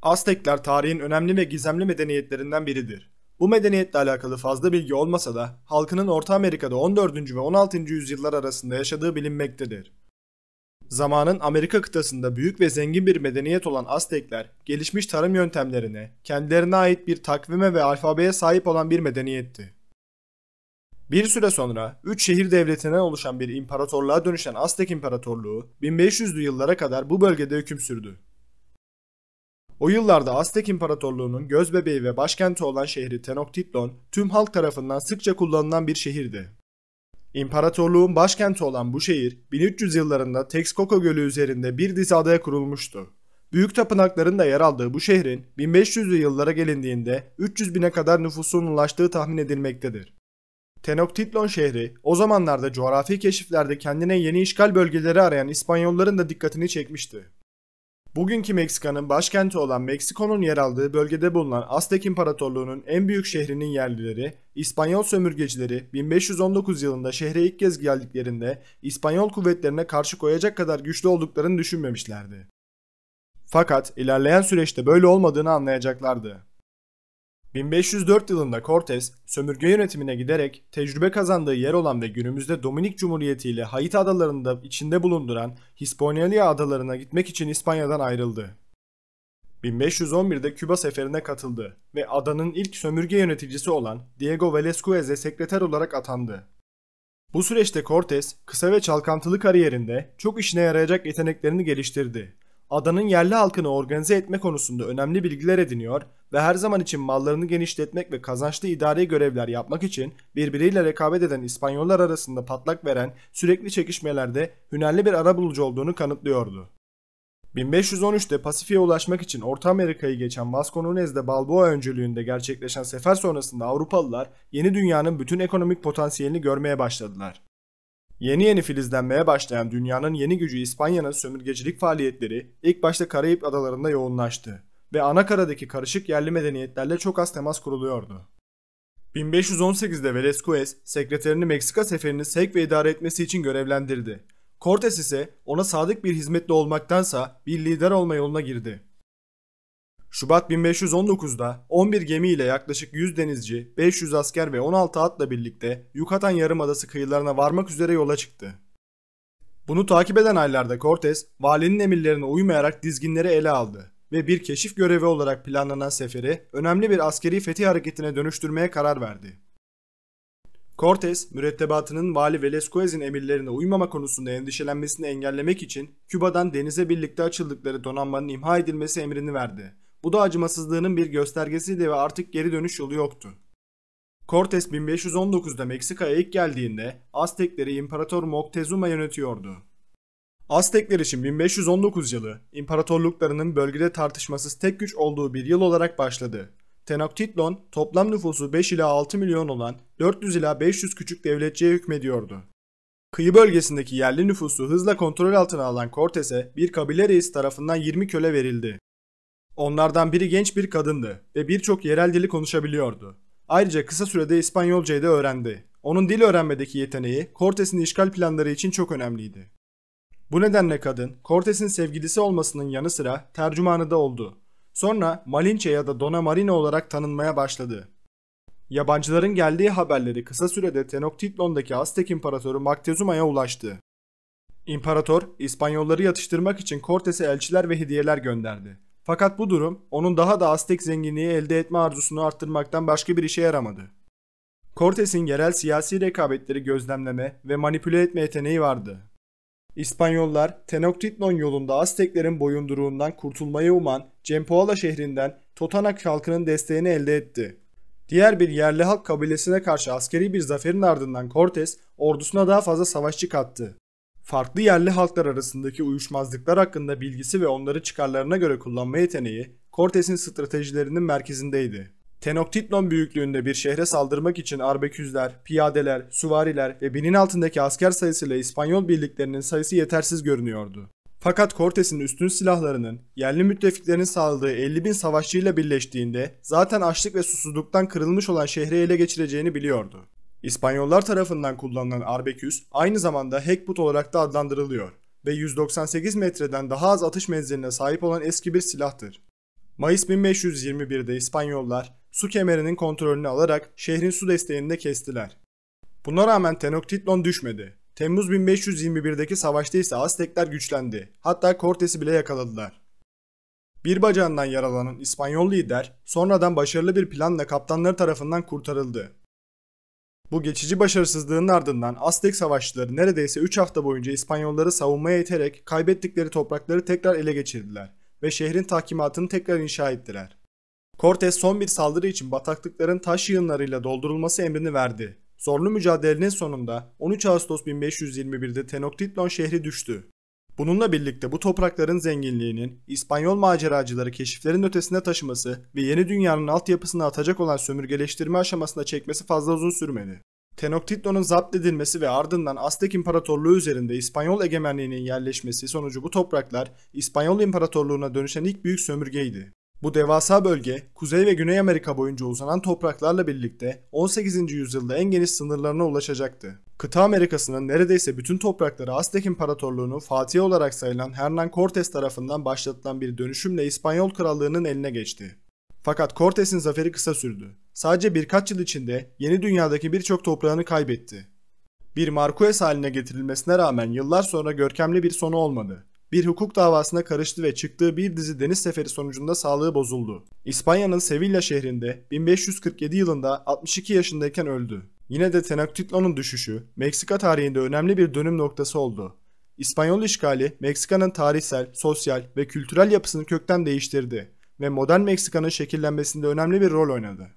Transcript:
Aztekler tarihin önemli ve gizemli medeniyetlerinden biridir. Bu medeniyetle alakalı fazla bilgi olmasa da halkının Orta Amerika'da 14. ve 16. yüzyıllar arasında yaşadığı bilinmektedir. Zamanın Amerika kıtasında büyük ve zengin bir medeniyet olan Aztekler, gelişmiş tarım yöntemlerine, kendilerine ait bir takvime ve alfabeye sahip olan bir medeniyetti. Bir süre sonra 3 şehir devletinden oluşan bir imparatorluğa dönüşen Aztek İmparatorluğu 1500'lü yıllara kadar bu bölgede hüküm sürdü. O yıllarda Aztek İmparatorluğu'nun gözbebeği ve başkenti olan şehri Tenochtitlan tüm halk tarafından sıkça kullanılan bir şehirdi. İmparatorluğun başkenti olan bu şehir 1300 yıllarında Texcoco Gölü üzerinde bir dizi adaya kurulmuştu. Büyük tapınakların da yer aldığı bu şehrin 1500'lü yıllara gelindiğinde 300 bine kadar nüfusunun ulaştığı tahmin edilmektedir. Tenochtitlan şehri o zamanlarda coğrafi keşiflerde kendine yeni işgal bölgeleri arayan İspanyolların da dikkatini çekmişti. Bugünkü Meksika'nın başkenti olan Meksiko'nun yer aldığı bölgede bulunan Aztek İmparatorluğu'nun en büyük şehrinin yerlileri, İspanyol sömürgecileri 1519 yılında şehre ilk kez geldiklerinde İspanyol kuvvetlerine karşı koyacak kadar güçlü olduklarını düşünmemişlerdi. Fakat ilerleyen süreçte böyle olmadığını anlayacaklardı. 1504 yılında Cortés, sömürge yönetimine giderek tecrübe kazandığı yer olan ve günümüzde Dominik Cumhuriyeti ile Haiti adalarını da içinde bulunduran Hispaniola adalarına gitmek için İspanya'dan ayrıldı. 1511'de Küba seferine katıldı ve adanın ilk sömürge yöneticisi olan Diego Velázquez'e sekreter olarak atandı. Bu süreçte Cortés, kısa ve çalkantılı kariyerinde çok işine yarayacak yeteneklerini geliştirdi. Adanın yerli halkını organize etme konusunda önemli bilgiler ediniyor ve her zaman için mallarını genişletmek ve kazançlı idari görevler yapmak için birbiriyle rekabet eden İspanyollar arasında patlak veren sürekli çekişmelerde hünerli bir arabulucu olduğunu kanıtlıyordu. 1513'te Pasifik'e ulaşmak için Orta Amerika'yı geçen Vasco Nuñez de Balboa öncülüğünde gerçekleşen sefer sonrasında Avrupalılar yeni dünyanın bütün ekonomik potansiyelini görmeye başladılar. Yeni filizlenmeye başlayan dünyanın yeni gücü İspanya'nın sömürgecilik faaliyetleri ilk başta Karayip adalarında yoğunlaştı ve Anakaradaki karışık yerli medeniyetlerle çok az temas kuruluyordu. 1518'de Velázquez, sekreterini Meksika seferini sevk ve idare etmesi için görevlendirdi. Cortés ise ona sadık bir hizmetli olmaktansa bir lider olma yoluna girdi. Şubat 1519'da 11 gemiyle yaklaşık 100 denizci, 500 asker ve 16 atla birlikte Yucatan Yarımadası kıyılarına varmak üzere yola çıktı. Bunu takip eden aylarda Cortés, valinin emirlerine uymayarak dizginleri ele aldı ve bir keşif görevi olarak planlanan seferi önemli bir askeri fetih hareketine dönüştürmeye karar verdi. Cortés, mürettebatının Vali Velázquez'in emirlerine uymama konusunda endişelenmesini engellemek için Küba'dan denize birlikte açıldıkları donanmanın imha edilmesi emrini verdi. Bu da acımasızlığının bir göstergesiydi ve artık geri dönüş yolu yoktu. Cortés 1519'da Meksika'ya ilk geldiğinde Aztekleri İmparator Moctezuma yönetiyordu. Aztekler için 1519 yılı imparatorluklarının bölgede tartışmasız tek güç olduğu bir yıl olarak başladı. Tenochtitlan toplam nüfusu 5 ila 6 milyon olan 400 ila 500 küçük devletçiye hükmediyordu. Kıyı bölgesindeki yerli nüfusu hızla kontrol altına alan Cortés'e bir kabile reisi tarafından 20 köle verildi. Onlardan biri genç bir kadındı ve birçok yerel dili konuşabiliyordu. Ayrıca kısa sürede İspanyolcayı da öğrendi. Onun dil öğrenmedeki yeteneği Cortés'in işgal planları için çok önemliydi. Bu nedenle kadın, Cortés'in sevgilisi olmasının yanı sıra tercümanı da oldu. Sonra Malinche ya da Dona Marina olarak tanınmaya başladı. Yabancıların geldiği haberleri kısa sürede Tenochtitlan'daki Aztek İmparatoru Moctezuma'ya ulaştı. İmparator, İspanyolları yatıştırmak için Cortés'e elçiler ve hediyeler gönderdi. Fakat bu durum onun daha da Aztek zenginliği elde etme arzusunu arttırmaktan başka bir işe yaramadı. Cortés'in yerel siyasi rekabetleri gözlemleme ve manipüle etme yeteneği vardı. İspanyollar Tenochtitlan yolunda Azteklerin boyunduruğundan kurtulmayı uman Cempoala şehrinden Totonac halkının desteğini elde etti. Diğer bir yerli halk kabilesine karşı askeri bir zaferin ardından Cortés ordusuna daha fazla savaşçı kattı. Farklı yerli halklar arasındaki uyuşmazlıklar hakkında bilgisi ve onları çıkarlarına göre kullanma yeteneği Cortés'in stratejilerinin merkezindeydi. Tenochtitlan büyüklüğünde bir şehre saldırmak için arbeküzler, piyadeler, süvariler ve binin altındaki asker sayısıyla İspanyol birliklerinin sayısı yetersiz görünüyordu. Fakat Cortés'in üstün silahlarının yerli müttefiklerin sağladığı 50.000 savaşçıyla birleştiğinde zaten açlık ve susuzluktan kırılmış olan şehri ele geçireceğini biliyordu. İspanyollar tarafından kullanılan arbeküs aynı zamanda Hackbutt olarak da adlandırılıyor ve 198 metreden daha az atış menziline sahip olan eski bir silahtır. Mayıs 1521'de İspanyollar su kemerinin kontrolünü alarak şehrin su desteğini de kestiler. Buna rağmen Tenochtitlan düşmedi. Temmuz 1521'deki savaşta ise Aztekler güçlendi. Hatta Cortes'i bile yakaladılar. Bir bacağından yaralanan İspanyol lider sonradan başarılı bir planla kaptanları tarafından kurtarıldı. Bu geçici başarısızlığın ardından Aztek savaşçıları neredeyse 3 hafta boyunca İspanyolları savunmaya iterek kaybettikleri toprakları tekrar ele geçirdiler ve şehrin tahkimatını tekrar inşa ettiler. Cortes son bir saldırı için bataklıkların taş yığınlarıyla doldurulması emrini verdi. Zorlu mücadelenin sonunda 13 Ağustos 1521'de Tenochtitlan şehri düştü. Bununla birlikte bu toprakların zenginliğinin İspanyol maceracıları keşiflerin ötesine taşıması ve yeni dünyanın altyapısını atacak olan sömürgeleştirme aşamasına çekmesi fazla uzun sürmedi. Tenochtitlan'ın zapt edilmesi ve ardından Aztek İmparatorluğu üzerinde İspanyol egemenliğinin yerleşmesi sonucu bu topraklar İspanyol İmparatorluğu'na dönüşen ilk büyük sömürgeydi. Bu devasa bölge, Kuzey ve Güney Amerika boyunca uzanan topraklarla birlikte 18. yüzyılda en geniş sınırlarına ulaşacaktı. Kıta Amerika'sının neredeyse bütün toprakları Aztek İmparatorluğu'nun fatihi olarak sayılan Hernán Cortés tarafından başlatılan bir dönüşümle İspanyol Krallığı'nın eline geçti. Fakat Cortes'in zaferi kısa sürdü. Sadece birkaç yıl içinde yeni dünyadaki birçok toprağını kaybetti. Bir Marqués haline getirilmesine rağmen yıllar sonra görkemli bir sonu olmadı. Bir hukuk davasına karıştı ve çıktığı bir dizi deniz seferi sonucunda sağlığı bozuldu. İspanya'nın Sevilla şehrinde 1547 yılında 62 yaşındayken öldü. Yine de Tenochtitlan'ın düşüşü Meksika tarihinde önemli bir dönüm noktası oldu. İspanyol işgali Meksika'nın tarihsel, sosyal ve kültürel yapısını kökten değiştirdi ve modern Meksika'nın şekillenmesinde önemli bir rol oynadı.